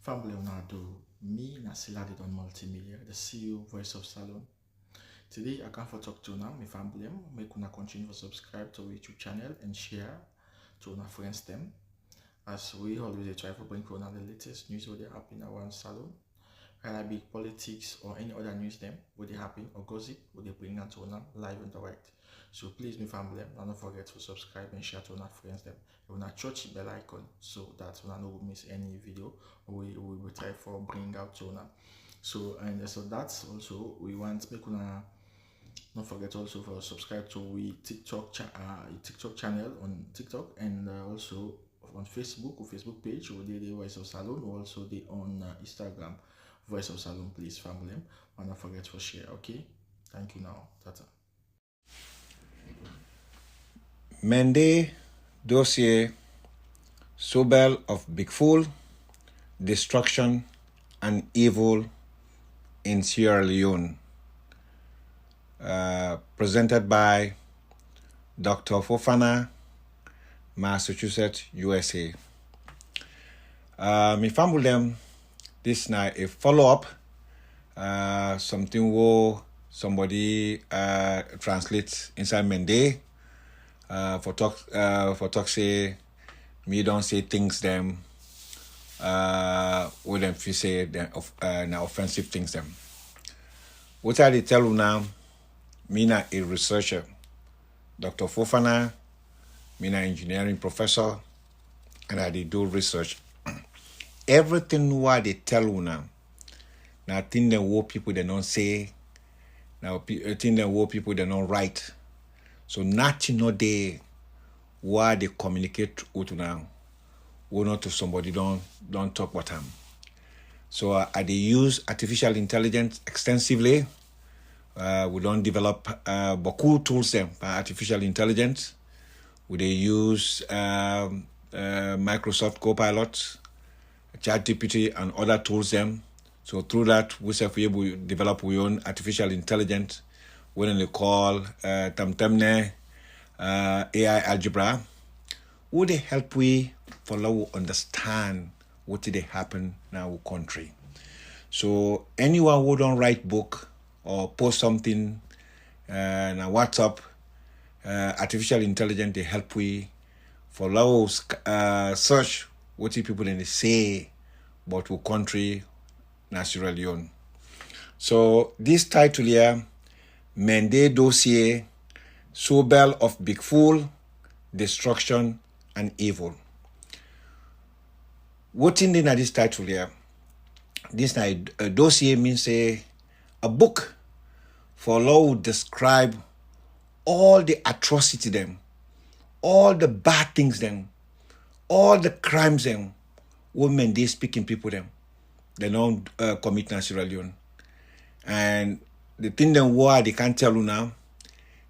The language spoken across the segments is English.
Family Leonardo, me Nasiladi on Multimedia, the CEO Voice of Salon. Today I come for talk to now, my family, make una continue to subscribe to our YouTube channel and share to our friends them. As we always try to bring for the latest news what they happen around Salon, whether it be politics or any other news them, what they happen or gossip, what they bring out to live and direct. So please, my family, don't forget to subscribe and share to our friends them. You want to touch the bell icon so that you don't miss any video we will try for bring out to now. So that's also we want make una don't forget also for subscribe to we TikTok channel on TikTok and also on Facebook or Facebook page or the Voice of Salon or also the on Instagram Voice of Salon. Please family, and don't forget to share. Okay, thank you now. Tata. Mende dossier Sobel of Big Fool, Destruction and Evil in Sierra Leone, presented by Dr. Fofana, Massachusetts, USA. Me family them this night a follow-up, something wo somebody translates inside Mende. For talk say me don't say things them with them if you say them now offensive things them. What I tell you now, me na a researcher, Dr. Fofana, me na engineering professor, and I do research. Everything what they tell you now thing that what people they don't say, now thing that what people they don't write. So nothing no day why they communicate with now. Or not to somebody don't talk about them. So they use artificial intelligence extensively. We don't develop beaucoup tools them for artificial intelligence. We they use Microsoft Copilot, ChatGPT and other tools them. So through that we develop our own artificial intelligence. When they call Tamtemne AI algebra, would they help we follow understand what did happen in our country. So anyone who don't write book or post something on WhatsApp, artificial intelligence they help we follow search what the people then they say about our country, Sierra Leone. So this title here, Mende dossier, Sobel of Big Fool, Destruction and Evil. What in this title here? This a dossier means a book for law describe all the atrocity them, all the bad things them, all the crimes them, women they speaking people them, they don't commit in Sierra Leone. And the thing that why they can't tell you now,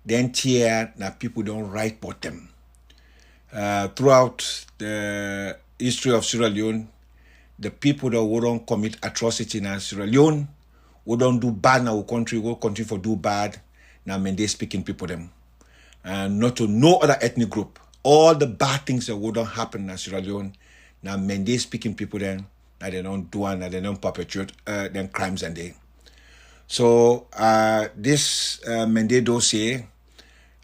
then here that people don't write about them. Throughout the history of Sierra Leone, the people that wouldn't commit atrocity in Sierra Leone, who don't do bad in our country, will continue for do bad. Now when they speaking people them. And not to no other ethnic group. All the bad things that wouldn't happen in Sierra Leone, now when they speaking people then, that they don't do and they don't perpetuate them crimes and they. So this Mende dossier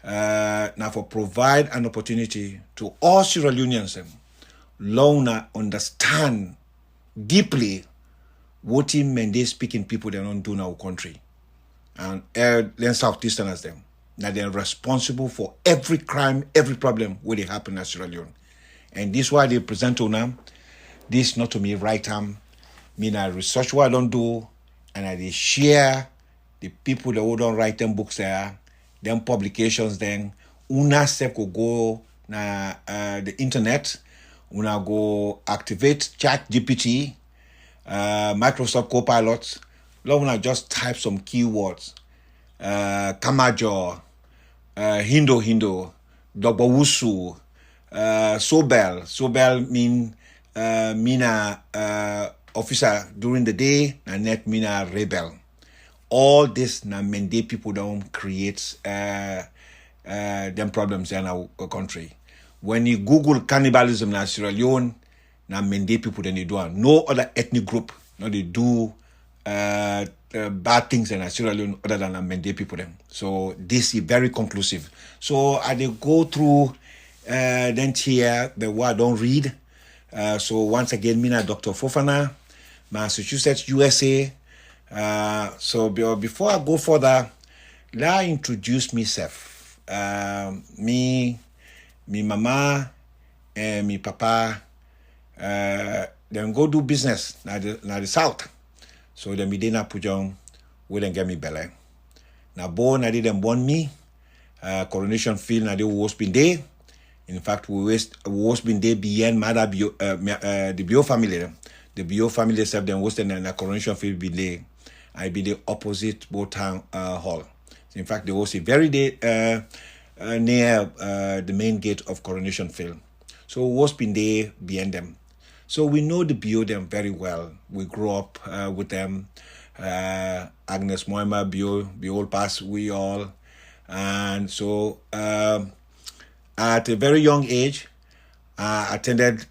now for provide an opportunity to all Sierra Leoneans learn understand deeply what in Mende speaking people they don't do in our country. And then Southeasterners them. That they're responsible for every crime, every problem where they happen in Sierra Leone. And this why they present to them. This not to me right hand. Me na research what I don't do. And I they share the people that who don't write them books there, them publications then. Una step could go na the internet. Una go activate ChatGPT, Microsoft Copilot. Now una just type some keywords. Kamajo, Hindo, Dobowusu, Sobel. Sobel mean mina officer during the day, and net mina rebel. All this na Mende people don't create them problems in our country. When you Google cannibalism in Sierra Leone, Now Mende people then they do it. No other ethnic group. No, they do bad things in Sierra Leone other than Mende people then. So this is very conclusive. So I they go through then here the word I don't read. So once again, me na Dr. Fofana, Massachusetts, USA. So before I go further, let me introduce myself. Me mama, and me papa, then go do business na the south. So then me dey na Pujong, we then get me belly. Na born, I didn't born me. Coronation field na the worst been day. In fact, we was been there beyond mother the Bio family. The Bio family itself then was in a coronation field be there. I be the opposite both town hall. In fact, there was a very day near the main gate of coronation field. So was been there beyond them. So we know the Bio them very well. We grew up with them. Agnes Moima, Bio pass, we all. And so at a very young age, I attended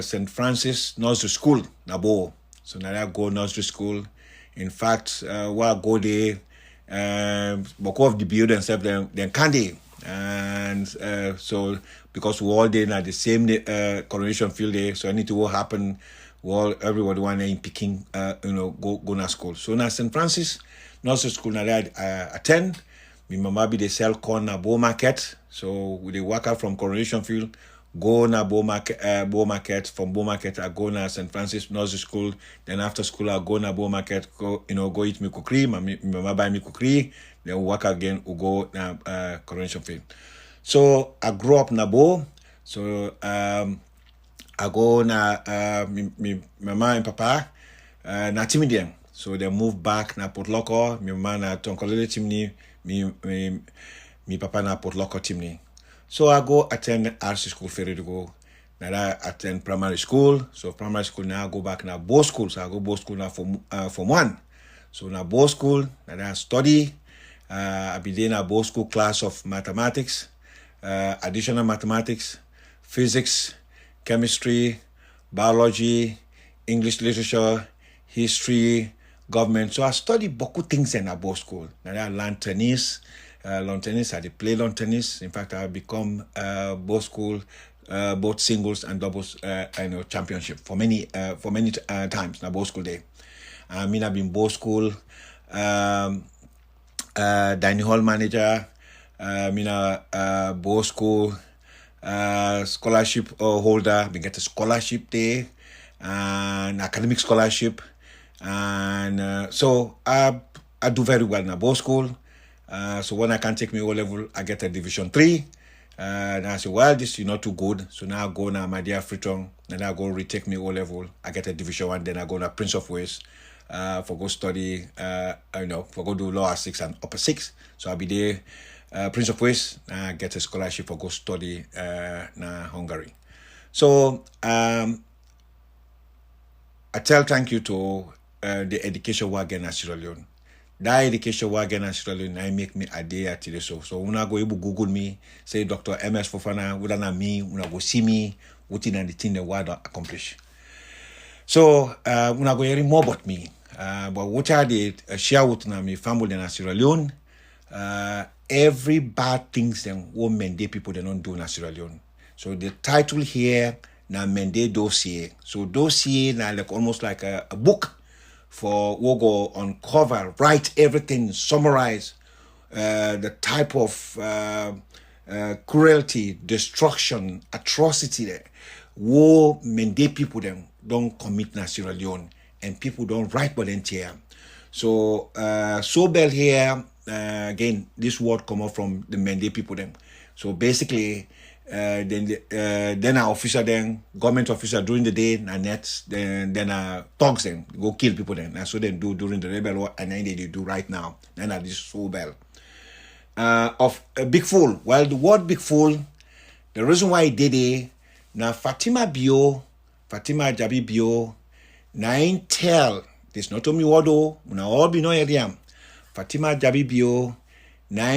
St. Francis Nursery School, Nabo. So now I go nursery school. In fact, while I go there, because of the Bio themselves, then candy. And so because we all there at the same coronation field there, so anything will happen, everybody want to picking, go to school. So now St. Francis Nursery School, now I attend. My mama be they sell corn na Bow Market. So we they walk out from Coronation Field, go na Bow Market. From Bow Market, I go na St. Francis Nursery School. Then after school, I go na Bow Market, go eat me kukri. My mama buy me kukri. Then we walk again, we go na Coronation Field. So I grew up na Bow. So I go na me mama and papa na Timidiem. So they move back na Port Loko. My mama na Tonkolele Timni. Me papa na Port Loko Timni. So I go attend RC school ferry to go. Now I attend primary school. So primary school now I go back na Bow school. So I go Bow school now from 1. So na Bow school, now I study. I be there na Bow school class of mathematics, additional mathematics, physics, chemistry, biology, English literature, history, government. So I study beaucoup things in a Bow school. Now I learn tennis. Lawn tennis, I play lawn tennis. In fact, I become Bow school, both singles and doubles, championship for many times. Na Bow school day. I mean, I've been Bow school, dining hall manager. Bow school scholarship holder. We get a scholarship there, and academic scholarship. And so I do very well in a Bow school. So when I can't take me O level, I get a division 3. And I say, well, this is not too good. So now I go now my dear Freetown. Then I go retake me O level. I get a division 1. Then I go to Prince of Wales for go study, for go do lower 6 and upper 6. So I'll be there, Prince of Wales. I get a scholarship for go study na Hungary. So I tell thank you to the education wagon at Sierra Leone. That education wagon at Sierra Leone, I make me a day at today. So when I go able Google me, say Dr. MS Fofana, would not me, when I go see me, what in the thing the world accomplish. So when I go hearing more about me, but what I did share with my family in Sierra Leone, every bad things them women they people they don't do in Sierra Leone. So the title here na Mende dossier. So dossier na like almost like a book for we'll go uncover, write everything, summarize the type of cruelty, destruction, atrocity that war Mende people them don't commit na Sierra Leone, and people don't write volunteer. So Sobel here again, this word come up from the Mende people them. So basically, then our officer government officer during the day na nets then thugs them go kill people then. And so they do during the rebel war, and then they do right now. Then this Sobel of a big fool. Well, the word big fool, the reason why he did it na Fatima Jabi Bio na tell this not to me what do na all be no area. Fatima Jabi Bio na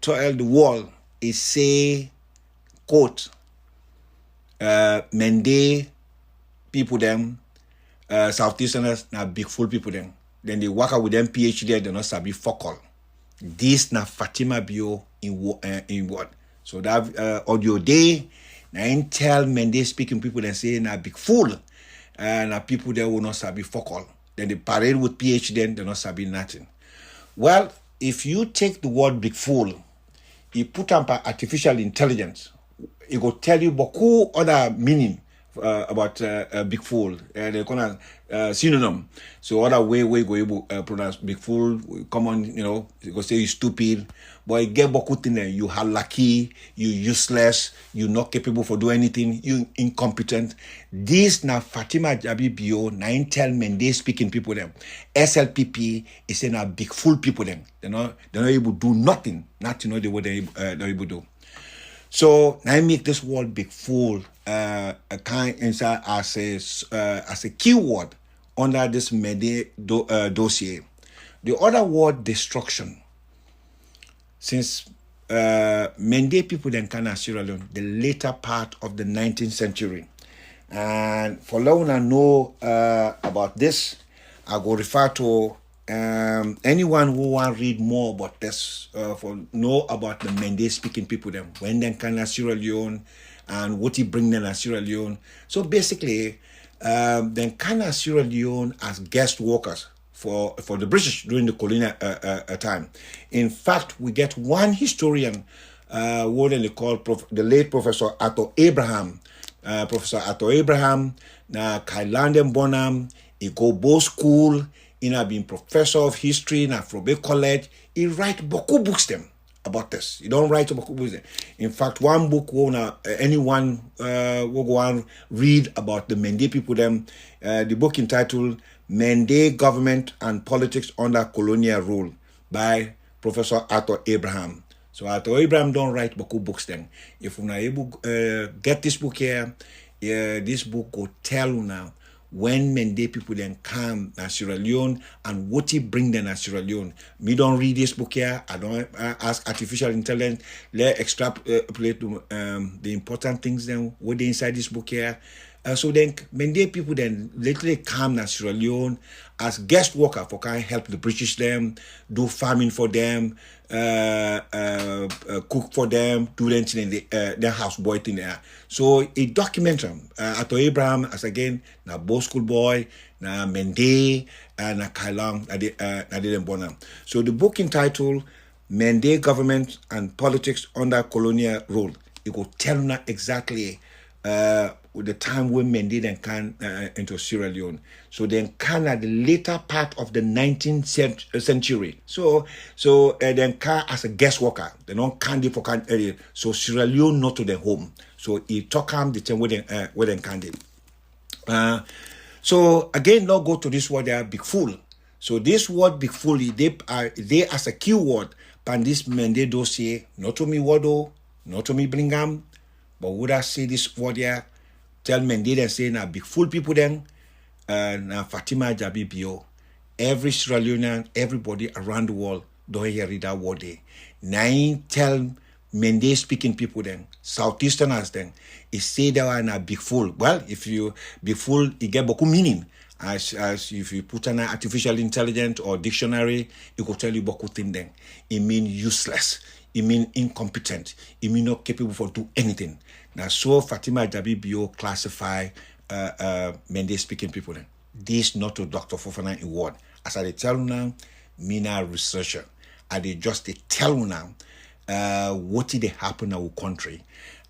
tell the world is say quote Mende people them, Southeasterners na big fool people them. Then they work out with them PhD, they not sabi fuck all. This na Fatima Bio in what? So that audio day, na tell Mende speaking people then say na big fool, na people there will not sabi fuck all. Then they parade with PhD, then they not sabi nothing. Well, if you take the word big fool, you put up artificial intelligence, it will tell you beaucoup other meaning about big fool. They call it synonym. So other way go able pronounce big fool. Common, you go say you stupid. But you get beaucoup thing there. You are lucky. You useless. You not capable for do anything. You incompetent. This na Fatima Jabi Bio. Na tell Mende speaking people them. SLPP is saying na big fool people them. They're not able to do nothing. Not the way they're able to do. So now I make this word big fool a kind inside as a keyword under this dossier. The other word destruction. Since Mende people then can Sierra Leone, the later part of the 19th century. And for long I know about this, I go refer to anyone who want to read more about this, for know about the Mende speaking people them, when they can Sierra Leone and what he bring them to Sierra Leone. So basically, then can Sierra Leone as guest workers for the British during the colonial time. In fact, we get one historian, what they call the late Professor Arthur Abraham. Professor Arthur Abraham, na Kailandem Bonham, he go both school, he na been professor of history na Frobe College. He write beaucoup books them about this. He don't write beaucoup books them. In fact, one book anyone will go and read about the Mende people them. The book entitled Mende Government and Politics Under Colonial Rule by Professor Arthur Abraham. So Arthur Abraham don't write beaucoup books then. If you're not able get this book here, this book will tell you now when Mende people then come to Sierra Leone and what he bring them to Sierra Leone. Me don't read this book here. I don't ask artificial intelligence. Let extrapolate the important things then what they inside this book here. So then Mende people then literally come to Sierra Leone as guest worker for kind of help the British them, do farming for them, cook for them, do anything in their house boy thing there. So it documents them. Arthur Abraham as again na both school boy, na Mende, na Kailang, na didn't born. So the book entitled Mende Government and Politics Under Colonial Rule. It will tell you exactly the time when Mende then can into Sierra Leone. So then can at the later part of the 19th century. So then can as a guest worker. They don't candy for can area. So Sierra Leone not to their home. So he talk them the time where they candy. So again, now go to this word there, big fool. So this word big fool, they as a keyword pan this Mende dossier, not to me Wado, not to me Bringham, but would I say this word here? Tell Mende and say na big fool people then, na Fatima Jabi Bio. Every Sierra Leonean, everybody around the world don't hear that word there. Nine tell Mende speaking people then, Southeasterners then, he say they are na big fool. Well, if you big fool, it get beaucoup meaning. As if you put an artificial intelligence or dictionary, it will tell you beaucoup thing then. It mean useless. It mean incompetent. It mean not capable for do anything. Now, so Fatima Jabi Bio classify Mende speaking people then. This not to Dr. Fofana in word. As I tell you now, me now researcher. I they just they tell you now what did happen in our country.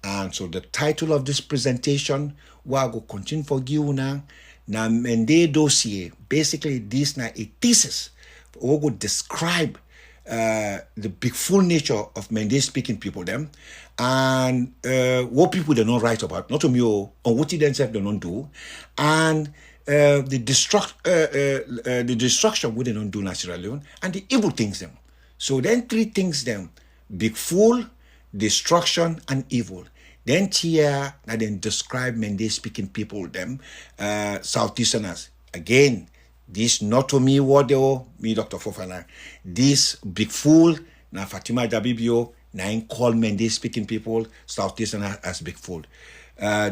And so the title of this presentation, I go continue for you now. Now Mende dossier, basically this now a thesis. We go describe the big full nature of Mende speaking people them and what people they don't write about, not to me on what they themselves they don't do, and the destruction what they don't do in Sierra Leone and the evil things them. So then three things them: big fool, destruction, and evil. Then here and then describe Mende speaking people them Southeasterners. Again, this not to me what they are, me Dr. Fofana. This big fool, na Fatima Jabibio, na call Mende speaking people Southeasterners as big fool.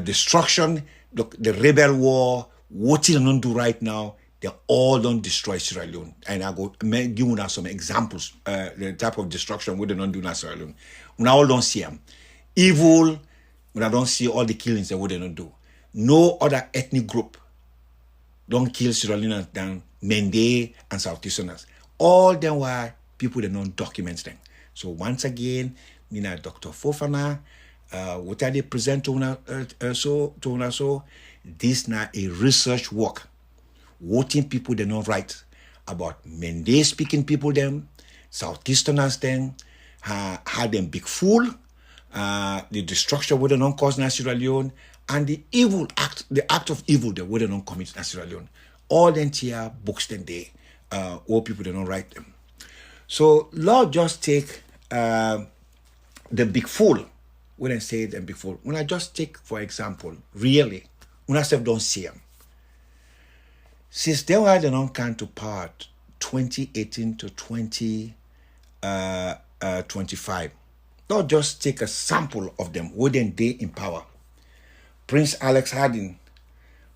Destruction, look, the rebel war, what they don't do right now, they all don't destroy Sierra Leone. And I go give you some examples, the type of destruction we don't do in Sierra Leone. We all don't see them. Evil, we don't see all the killings that we don't do. No other ethnic group don't kill Sierra Leoneans than Mende and Southeasterners. All them were people that don't document them. So once again, Nina Dr. Fofana, what are they present to una so this now a research work. Voting people they don't write about Mende speaking people them, Southeasterners them, how them big fool, the destruction we don't cause in Sierra Leone, and the evil act, the act of evil that we don't commit in Sierra Leone. All them here books them there, all people they don't write them. So Lord just take the big fool. When I say them before, when I just take for example, really, when I say don't see them. Since they were the non-count to part 2018 to 2025, don't just take a sample of them within they in power. Prince Alex Harding,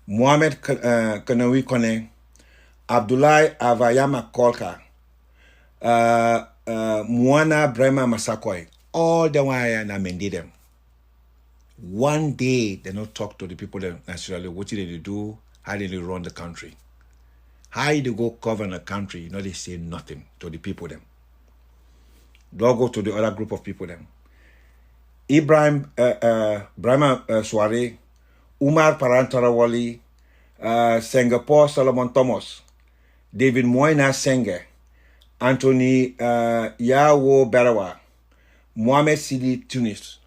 Mohamed Kanawi Kone, Abdullahi Avayama Kolka, Mwana Brema Masakoi, all the way and amended them. One day they not talk to the people that naturally what did they do, how did they run the country, how did they go govern a country, you know, they say nothing to the people them. Don't go to the other group of people them. Ibrahim Brahma Soare, Umar Parantarawali, Singapore Solomon Thomas, David Moina Senge, Anthony Yawo Barawa, Mohamed Sidi Tunis.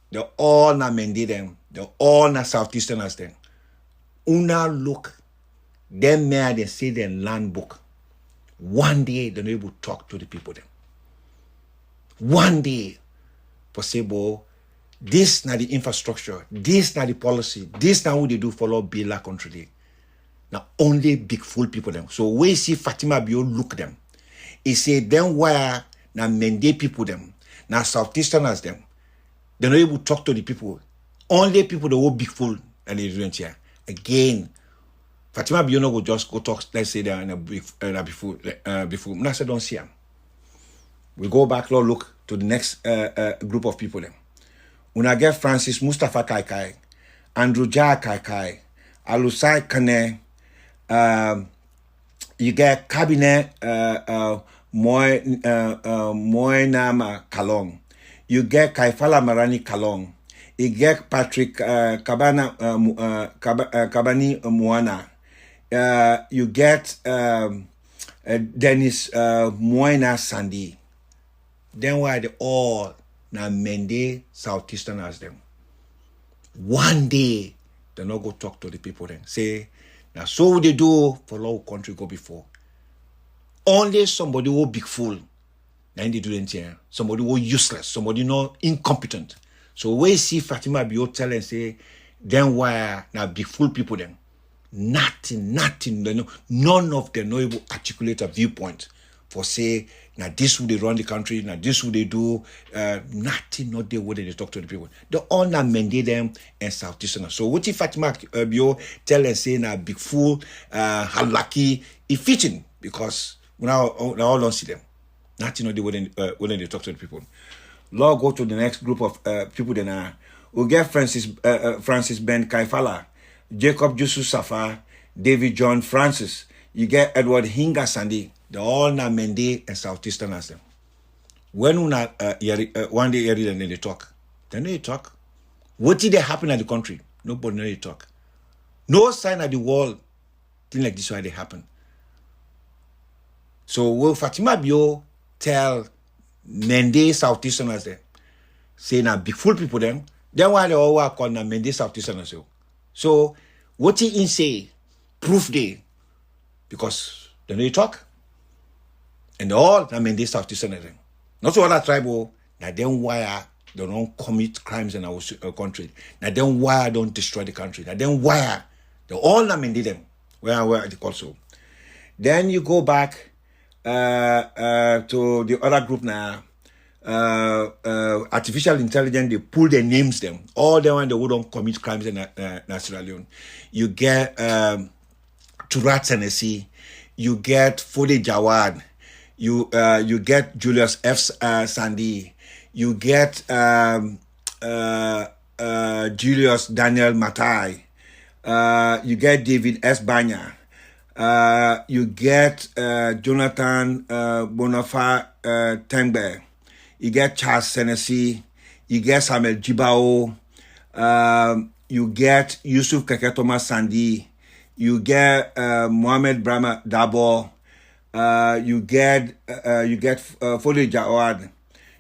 They're all na Mende them. They're all na Southeasterners them. Una look, them may they say their land book. One day they're able to talk to the people them. One day, for say, bo, this na the infrastructure, this na the policy, this na what they do follow Bila country day. Now only big fool people them. So we see Fatima Bio look them. He say them where na Mende people them, na Southeasterners them. They're not able to talk to the people. Only people that will big fool and they doing here. Again, Fatima Biono will just go talk, let's say they're in a before. I said don't see them. We go back, Lord, look to the next group of people then. When I get Francis Mustafa Kaikai, Andrew Jai Kaikai, Alusai Kane, you get Cabinet Moinama Kalong. You get Kaifala Marani Kalong. You get Patrick Kabani Moana. You get Dennis Moina Sandy. Then why they all na Mende Southeasterners them. One day they not go talk to the people then. Say, now so they do for our country go before. Only somebody who big fool. Then they do it here. Somebody who useless, somebody not incompetent. So we see Fatima Bio tell and say, then why now big fool people then? Nothing. They know, none of them know able to articulate a viewpoint for say, now this would they run the country, now this would they do, nothing, not the way they talk to the people. They all now Mende them and Southeasterners. So what if Fatima Bio tell and say now big fool, unlucky, it's fitting because now all don't see them. Nothing, not the way they talk to the people. Lord, go to the next group of people then we'll get Francis Ben Kaifala, Jacob Jusu Safa, David John Francis. You get Edward Hinga Sandy. They're all na Mende and Southeasterners them. When una one day hear them, then they talk. Then they talk. What did they happen at the country? Nobody know they talk. No sign at the world. Thing like this why they happen. So will Fatima Bio tell Mende Southeasterners them, say na big fool people them, then why they all work on na Mende Southeasterners. So what he say, proof they, because then they talk. And all na Mende Southeasterners them. Not so other tribal, na then why they don't commit crimes in our country. Na then why don't destroy the country. Na then why they all na Mende them. Where they also. Then you go back to the other group now, artificial intelligence, they pull their names them. All the one they wouldn't commit crimes in Sierra Leone. You get Turat Senesi, you get Fode Jawad, you get Julius F. Sandy, you get Julius Daniel Matai, you get David S. Banya, you get Jonathan Bonafa Tengbe, you get Charles Senesi, you get Samuel Jibao, you get Yusuf Keketoma Sandi, you get Mohamed Brahma Dabo, you get Fode Jawad,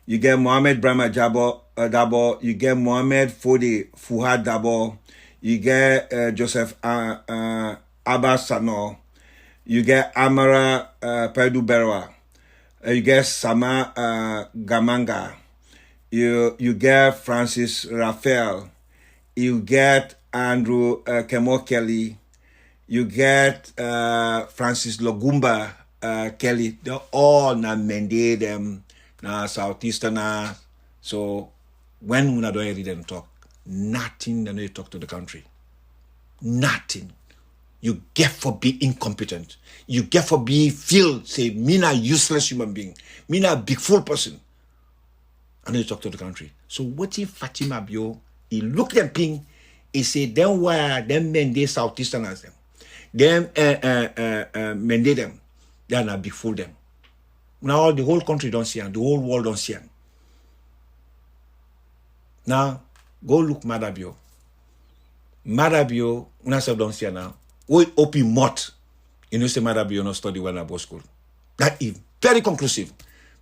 you get Mohamed Brahma Dabo, you get Mohamed Fode Fuhad Dabo, you get Joseph Abbas Sano, you get Amara Pedu Berwa, you get Sama Gamanga, you get Francis Raphael, you get Andrew Kemo Kelly, you get Francis Logumba Kelly. They're all na Mende them na Southeastern. So when we don't hear them talk, nothing they know talk to the country. Nothing. You get for be incompetent. You get for be feel say me na useless human being. Me na big fool person. I know you talk to the country. So what if Fatima Bio he look them ping, he say them why them Mende Southeasterners them. Them Mende them. They are not big fool them. Now the whole country don't see them. The whole world don't see them. Now go look Madabio. Madabio, una self don't see her now. We open mot. You know say Madabio no study well at both school. That is very conclusive.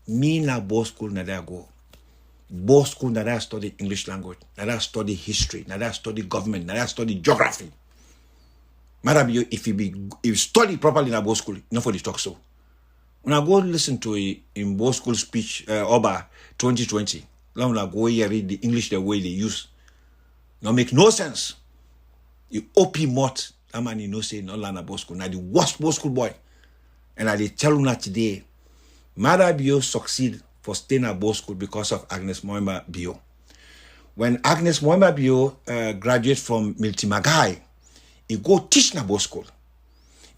Me na both school na there go. Both school na there study English language, na there study history, na there study government, na there study geography. Madabio, if you study properly in a both school, not for the talk so. When I go listen to a in both school speech Oba 2020, when I go here read the English the way they use, no make no sense. You OP mot, that man you know say no learn about school. Now the worst both school boy. And I tell you today, Madabio succeed for staying at both school because of Agnes Moima Bio. When Agnes Moima Bio graduated from Milty Magai, he go teach na both school.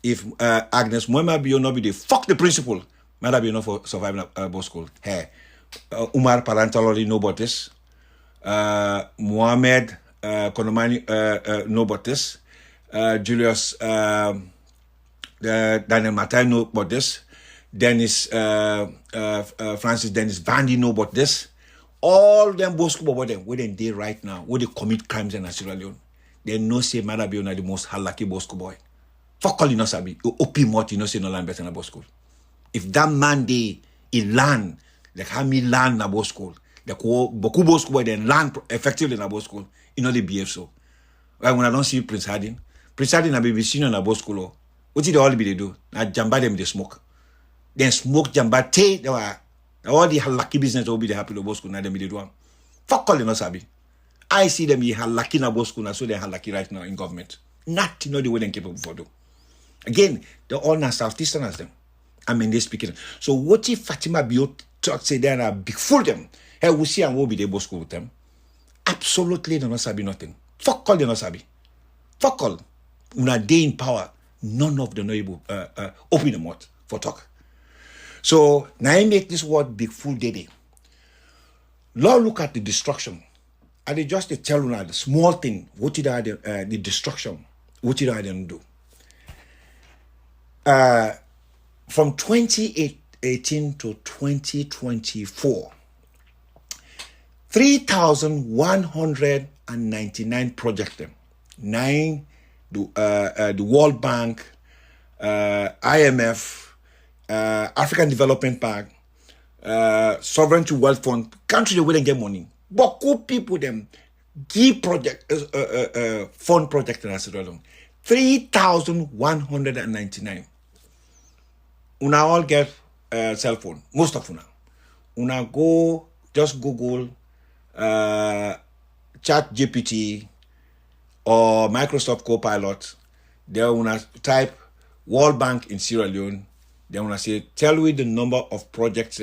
If Agnes Moima Bio not be the fuck the principal, Madabio not for surviving both school. Hey, Umar Parantalori know about this. Mohamed Konomani know about this. Julius Daniel Matai know about this. Dennis Francis Dennis Vandy know about this. All them both school about them where they dey right now, where they commit crimes in Sierra Leone. They know say Madabio na the most halaki both school boy. Fuck all you know sabi. OP mot you know say no land better na both school. If that man dey he learn like how me learn na both school, like boku both school boy then learn effectively na both school, you know they behave so. Right, when I don't see Prince Hardin na baby senior na both school. What did they all be they do? Na jamba them they smoke. Then smoke jamba te they were all the halaki business will be the happy to both school na them be they do. Fuck all you know sabi. I see them be halaki na both school na so they halaki right now in government. Nothing know the way they capable for do. Again, they're all na Southeasterners them. I mean they speaking. So what if Fatima Bio talk say they are big fool them? Hey, we see and we'll be they both school with them. Absolutely they not sabi nothing. Fuck all they not sabi. Fuck all. Una day in power, none of them are able open the mouth for talk. So now I make this word big fool day. Lord, look at the destruction. And they just tell you the small thing, what did I the destruction, what did I then do? From 2018 to 2024, 3,199 projects, 9 the World Bank, IMF, African Development Bank, Sovereignty Wealth Fund, countries where they get money. But good people them give project fund project in Sierra Leone. 3,199. Una all get cell phone. Most of una. Una go just Google Chat GPT or Microsoft Copilot. Then una type World Bank in Sierra Leone. Then una say tell me the number of projects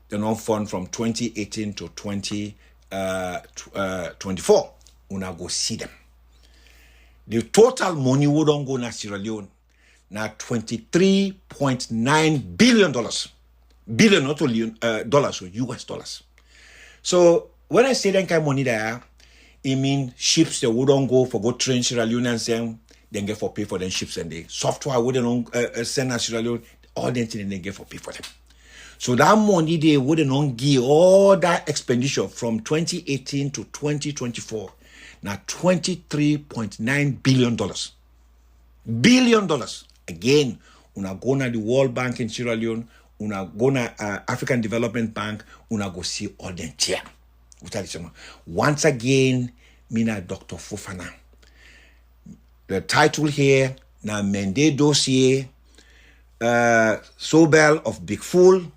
they don't fund from 2018 to 2024. Una go see them. The total money we don't go na Sierra Leone now $23.9 billion. Billion, not only dollars, so US dollars. So when I say that kind of money there, it means ships that wouldn't go for go train Sierra Leoneans then get for pay for them ships and the software wouldn't send us Sierra Leone, all them things they get for pay for them. So that money they wouldn't give all that expenditure from 2018 to 2024. Now $23.9 billion. Billion dollars. Again, una go na the World Bank in Sierra Leone, una go na African Development Bank, una go see all them here. Once again, mina Dr. Fofana. The title here, na Mende dossier, Sobel of Big Fool,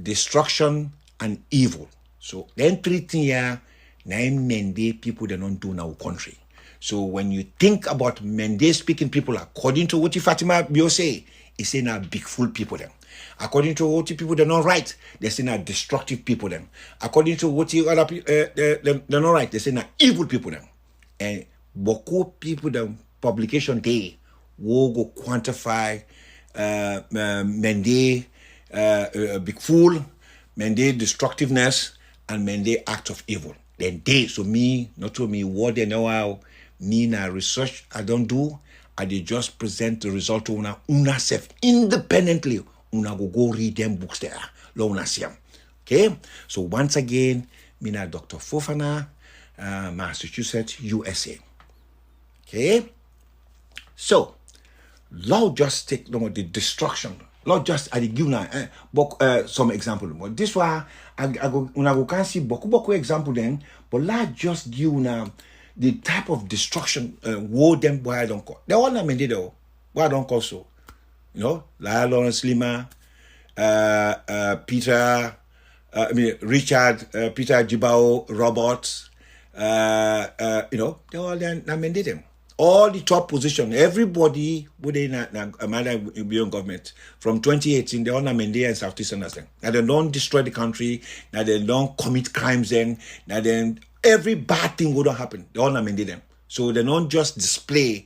Destruction and Evil. So then 3 things here, na Mende people they don't do in our country. So when you think about Mende speaking people, according to what Fatima Bio say, he say na big fool people them. According to what people they not right, they say na destructive people them. According to what other people they not right, they say na evil people them. And beaucoup people them publication day will go quantify Mende big fool, Mende destructiveness, and Mende act of evil. Then they, so me, not to me, what they know how, me na research I don't do, I they just present the result to una self independently. Una go read them books there. Lo una see them. Okay? So once again, me na Dr. Fofana, Massachusetts, USA. Okay? So, Lord just take the destruction. Lord just I give now some example. But this one I go una go can see boku example then, but Lord just give now the type of destruction war them why I don't call. They all na mende though. Why I don't call so. You know, La Lawrence Lima, Peter, Richard, Peter Jibao, Roberts, you know, they all na mende them. All the top position, everybody within a beyond government from 2018, they all na Mende and Southeasterners then. Now they don't destroy the country, now they don't commit crimes then, now then every bad thing wouldn't happen. They all na Mende them. So they don't just display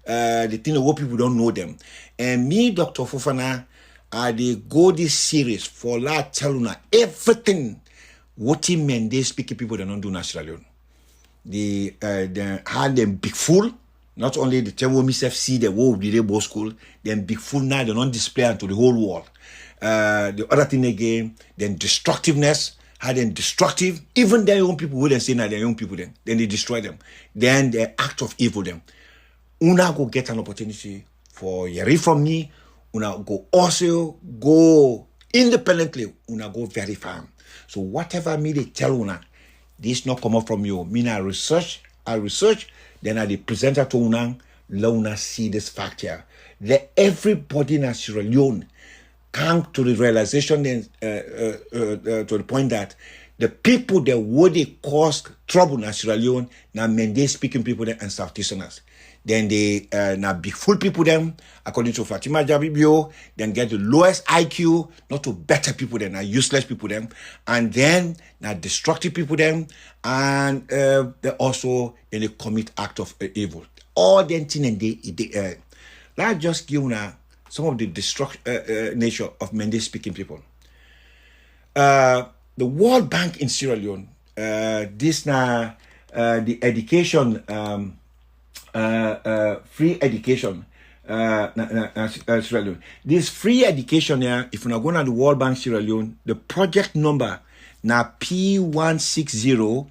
the thing where people don't know them. And me, Dr. Fofana, they go this series for la teluna everything what Mende speaking people they don't do in Sierra Leone. They had them big fool. Not only the table myself see the whole the Rainbow School, then big fool now they don't display to the whole world. The other thing again, then destructiveness, how then destructive, even their own people wouldn't say now their own people then they destroy them. Then the act of evil them. Una go get an opportunity for Yeri from me, una go also go independently, una go verify. So whatever me they tell una, this not come up from you. Me I research, then I present it to una, let una see this fact here. Let everybody in Sierra Leone come to the realization then, to the point that the people that would cause trouble in Sierra Leone, now Mende speaking people there and Southeasterners. Then they now big fool people them, according to Fatima Jabibio, then get the lowest IQ, not to better people them, now useless people them, and then now destructive people them, and they also then they commit act of evil. All them thing and they let's just give now some of the nature of Mende speaking people. The World Bank in Sierra Leone, this now the education. Free education. Sierra Leone. This free education here, if you're going to the World Bank Sierra Leone, the project number now P160-2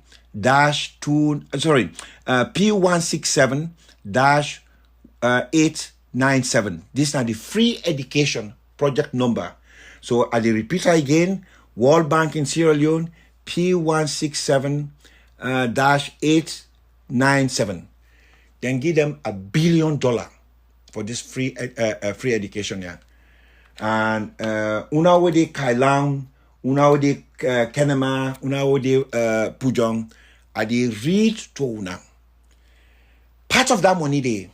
P167-897. This is now the free education project number. So I repeat again, World Bank in Sierra Leone P167-897. Then give them $1 billion for this free education here. And una wode Kailang, una wode Kenema, una wode Pujong, I they read to una. Part of that money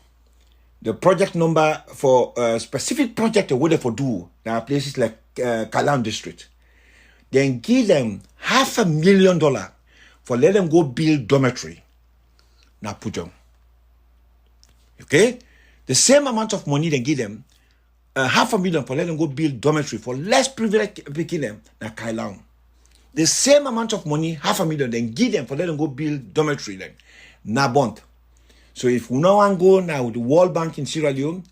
the project number for specific project what they for do now places like Kailang district. then give them $500,000 for let them go build dormitory. Now Pujong. Okay? The same amount of money they give them, $500,000 for let them go build dormitory for less privileged people. Now Kailang. The same amount of money, $500,000, then give them for let them go build dormitory then. Now bond. So if we now want to go now with the World Bank in Sierra Leone,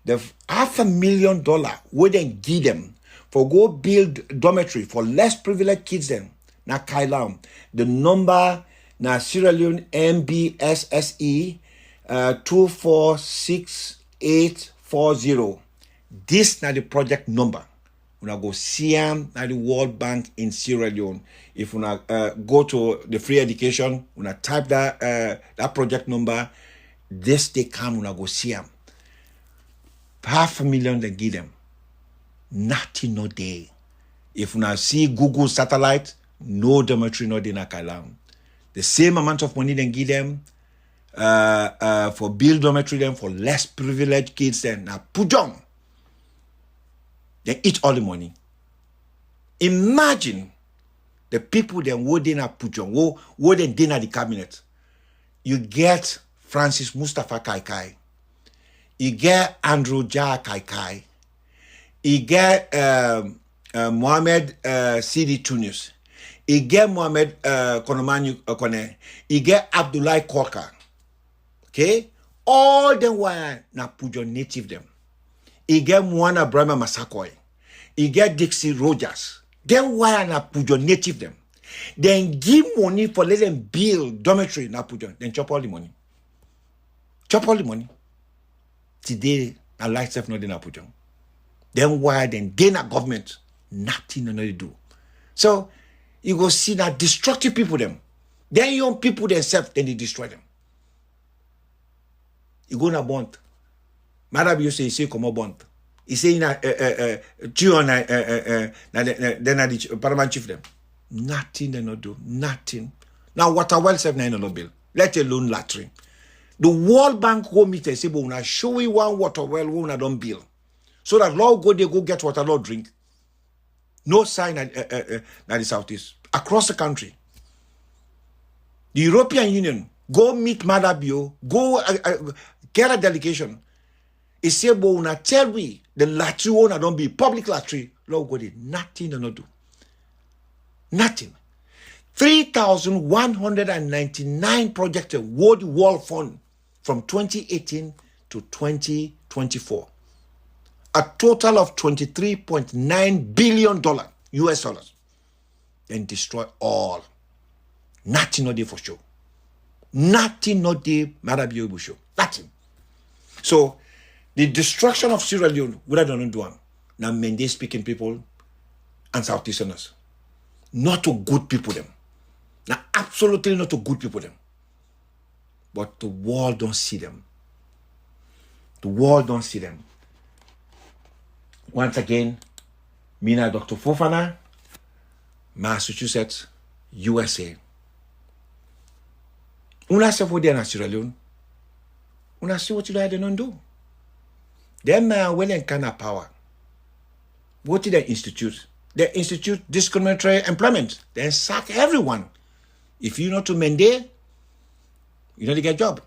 the $500,000 we then give them for go build dormitory for less privileged kids then. Now Kailang. The number now Sierra Leone MBSSE 246840. This now the project number. When I go see them at the World Bank in Sierra Leone. If we go to the free education, when I type that project number, this they come when I go see them. $500,000 they give them. Nothing no day. If we see Google satellite, no dormitory no day na Kailang. The same amount of money they give them for build dormitory them for less privileged kids then. Now Pujong. They eat all the money. Imagine the people then who did not Pujong, who they did not the cabinet. You get Francis Mustafa Kaikai. You get Andrew Jah Kaikai. You get Mohamed Sidi Tunis. You get Mohamed Konomani Kone. You get Abdullah Korka. Okay? All them were na Pujong native them. You get Mwana Brahma Masakoy. You get Dixie Rogers. Then why na Pujong native them? Then give money for let them build dormitory na Pujong. Then chop all the money. Chop all the money. Today, na life self not in Pujong. Then why then gain a government? Nothing no they do. So you go see that destructive people them. Then young people themselves, then they destroy them. You go na bond. Madam, you say come on bond. He say then the paramount chief them. Nothing they not do. Nothing. Now Waterloo self na no bill. Let alone latrine. The World Bank go meet and say, but when I show you one water well, we don't build. So that law go they go get water, law drink. No sign at the southeast. Across the country. The European Union go meet Madabio, go get a delegation. He say, but when I tell we the latri owner don't be public latri, law go did nothing to not do. Nothing. 3,199 projected World World Fund from 2018 to 2024. A total of $23.9 billion US dollars. Then destroy all. Nothing no day for sure. Nothing no day Marabio show. Nothing. So the destruction of Sierra Leone would have done one. Now Mende speaking people and Southeasterners. Not to good people them. Now absolutely not to good people them. But the world don't see them. The world don't see them. Once again, Mina Dr. Fofana, Massachusetts, USA. Una se for there in Sierra Leone. Una see what you like they don't do. Them well and kind of power. What did they institute? They institute discriminatory employment. They sack everyone. If you know to Mende, you know they get job.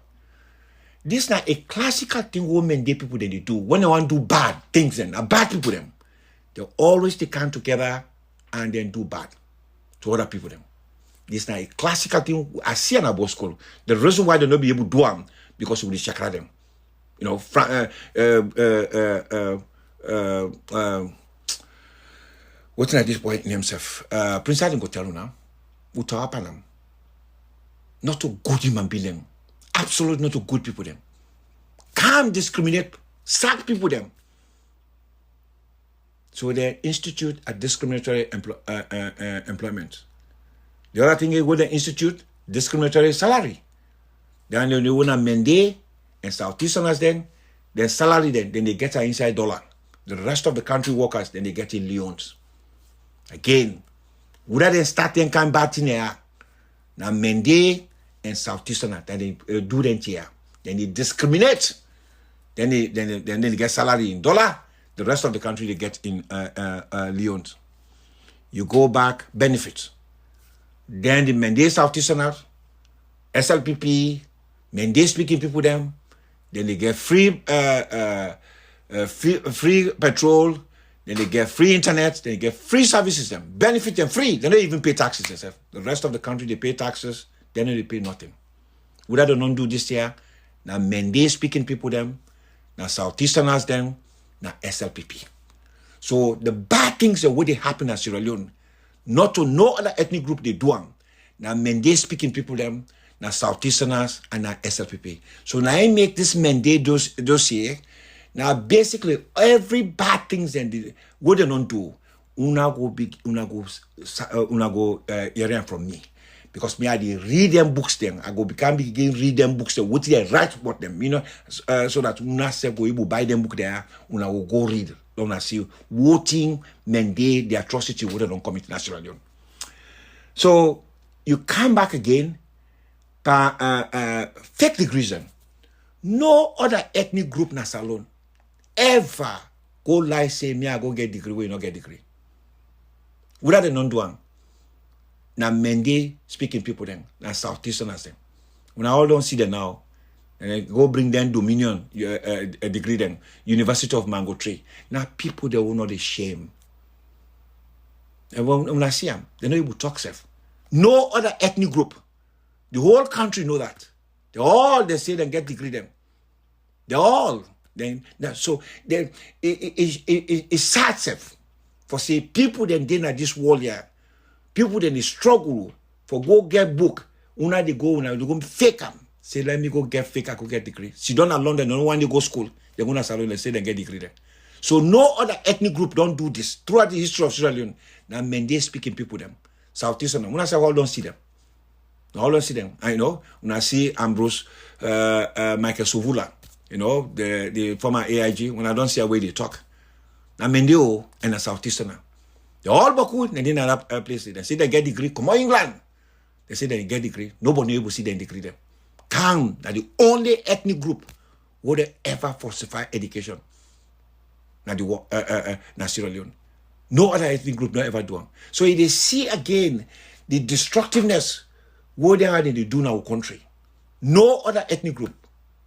This is not a classical thing what Mende people they do. When they want to do bad things and bad people them, they always they come together and then do bad to other people them. This is not a classical thing I see in our school. The reason why they not be able to do them because we chakra them. You know, what's at this point in himself? Prince Adam go tell you now. Utawapanam. Not to good human being them. Absolutely not to good people them. Can't discriminate, sack people them. So they institute a discriminatory employment. The other thing is what they institute discriminatory salary. Then they want to Mende and Southeasterners then salary then they get an inside dollar. The rest of the country workers then they get in leons. Again, would they start then come back in here? Now Mende and Southeasterners then they do them here. Then they discriminate. Then they get salary in dollar. The rest of the country they get in leons. you go back, benefits. Then the Mende Southeasterners, SLPP, Mende speaking people them, then they get free petrol, then they get free internet, then they get free services them, benefit them free. They don't even pay taxes themselves. The rest of the country they pay taxes, then they pay nothing. Would I don't do this year? Now Mende speaking people them, now Southeasterners them, now SLPP. So the bad things that would happen in Sierra Leone, not to no other ethnic group they do them. Now Mende speaking people them, now Southeasterners and now SLPP. So now I make this Mende dossier. Now basically every bad things then what they don't do, una go hearing from me. Because me I read them books then. I go begin read them books then. What they write about them, so that una say go able buy them book there, una will go read. Una see voting Mende the atrocity what they don't commit in Sierra Leone. So you come back again, fake degrees then. No other ethnic group in Salon ever go lie say me I go get degree where you not get degree. Without the non-doing. Now Mende speaking people then, now Southeasterners them. When I all don't see them now, and I go bring them Dominion a degree then, University of Mango Tree. Now people they will not ashamed. And when I see them, they know you will talk safe. No other ethnic group, the whole country know that. They say they get degree them. They all then so then it's sad safe for say people then in this world here. People then they struggle for go get book. They go fake them. Say let me go get fake, I go get degree. She don't alone they don't want to go school. They're gonna salon and say they get degree there. So no other ethnic group don't do this throughout the history of Sierra Leone. Now Mende speaking people them. Southeastern. When I say all don't see them. All don't see them. I know. When I see Ambrose Michael Suvula, the former AIG, when I don't see a way they talk. Now Mende and a Southeasterner. They all baku and in another place. They say they get degree. Come on, England. They say they get degree. Nobody able to see them degree them. Count that the only ethnic group would ever falsify education. Now Sierra Leone. No other ethnic group not ever do them. So if they see again the destructiveness what they do in our country. No other ethnic group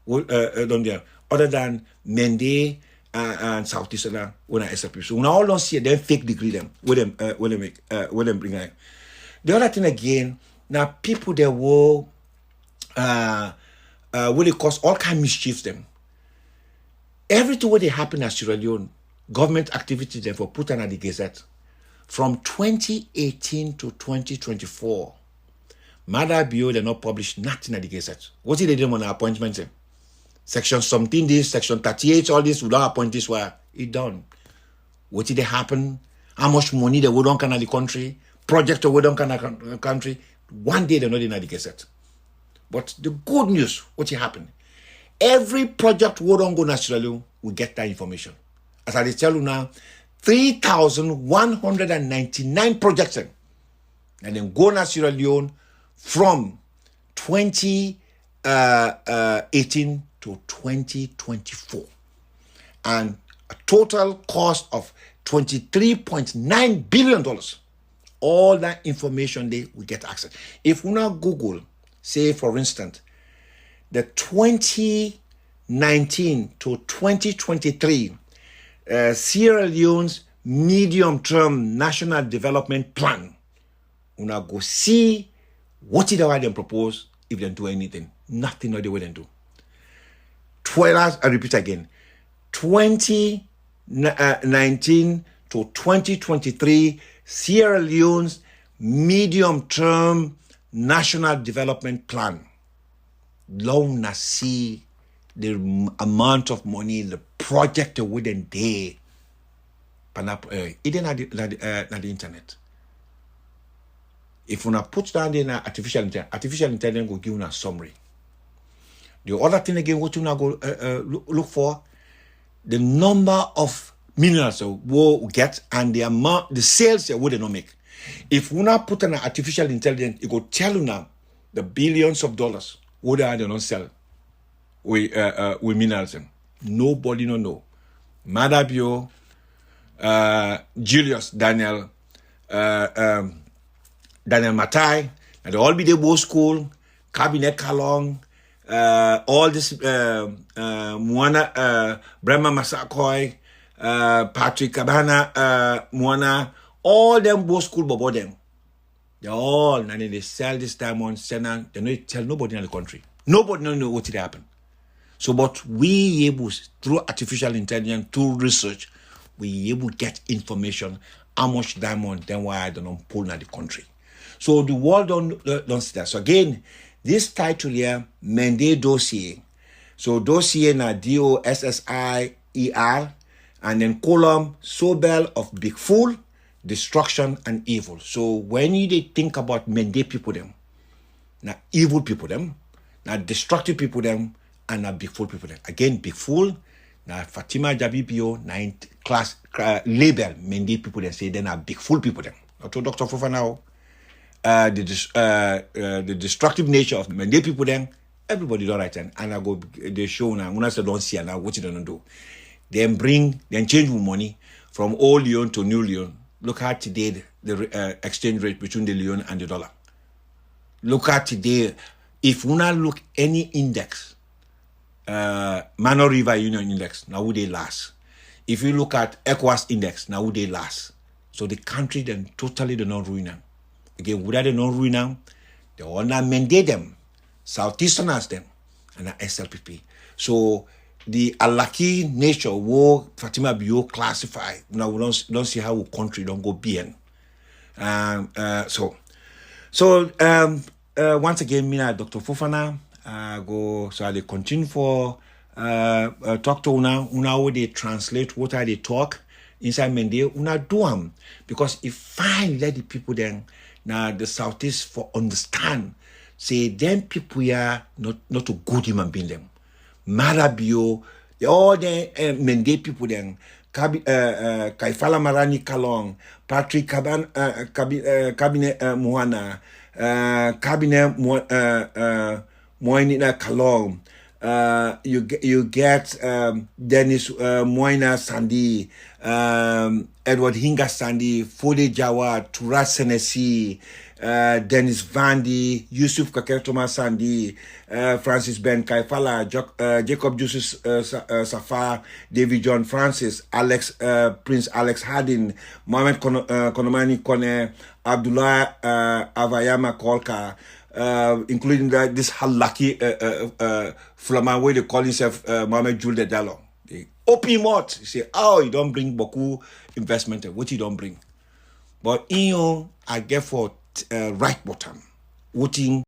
done there other than Mende and Southeastern when I SLP. So when I all don't see them fake degree them with them bring out. The other thing again, now people there will it cause all kind of mischiefs them. Everything what they happen at Sierra Leone, government activities them for put on the Gazette from 2018 to 2024. Mother Bio they not published nothing at the Gazette. What did they do on the appointment? Section something this, section 38, all this, we don't appoint this where it done. What did they happen? How much money they would on the country? Project or would on the country? One day they're not in the Gazette. But the good news, what happened? Every project would on go to Sierra Leone, we get that information. As I tell you now, 3,199 projects and then go to Sierra Leone from 2018 to 2024. And a total cost of $23.9 billion. All that information they will get access. If we now Google, say for instance, the 2019 to 2023 Sierra Leone's medium-term national development plan, we now go see what did they propose if they do anything. Nothing no they wouldn't do. 12, I repeat again, 2019 to 2023 Sierra Leone's medium-term national development plan. Long na see the amount of money the project wouldn't day. It didn't have the internet. If we put down the artificial intelligence will give you a summary. The other thing again, what you now go look for, the number of minerals we'll get and the amount, the sales that would not make. If we now put an artificial intelligence, it will tell you now the billions of dollars what they don't sell with minerals. Nobody no know. Madabio, Julius Daniel, Daniel Matai, and they all be the both school, Cabinet Kalong, all this Mwana Brema Masakoi, Patrick Cabana, Mwana, all them both school bobo them. They all, and then they sell this diamond, they don't tell nobody in the country. Nobody know what it happened. So, but we able, through artificial intelligence, through research, we able to get information, how much diamond, then why I don't pull in the country. So the world don't see that. So again, this title here, Mende Dossier. So dossier na DOSSIER, and then column, Sobel of Big Fool, Destruction and Evil. So when you think about Mende people them, na evil people them, na destructive people them, and na Big Fool people them. Again, Big Fool, na Fatima Jabibio, na class label Mende people them say they na Big Fool people them. Not to Dr. Fofana. The destructive nature of Mende people then, everybody don't write and I go they show now when I say don't see now what you don't do. Then change money from old Leon to new Leon. Look at today the exchange rate between the Leon and the dollar. Look at today, if we not look any index, Mano River Union Index, now would they last? If you look at ECOWAS Index, now would they last? So the country then totally do not ruin them. Again, without they not ruin them, they all not mandate them, Southeasterners them, and SLPP. So the unlucky nature will Fatima Bio classify. Now we don't see how our country don't go BN. Once again, me and Dr. Fofana go. So I continue for talk to una how they translate what are they talk inside Mende. Una do them because if fine let the people then. Now the Southeast for understand, say them people are not a good human being them. Marabio, all the Mende people then, Kaifala Marani Kalong, Patrick Cabinet Moana, Cabinet Moinina Kalong. You get Dennis Moina Sandi, Edward Hinga Sandi, Fode Jawad, Turas Senesi, Dennis Vandi, Yusuf Kaketoma Sandi, Francis Ben Kaifala, Jacob Justus Safar, David John Francis, Prince Alex Hardin, Mohamed Konomani Kone, Abdullah Avayama Kolka, including this halaki Flaman way they call himself Mohamed Jul de Dallon. They open him out. He say, oh, you don't bring Boku investment. What you don't bring? But I get for right bottom. Voting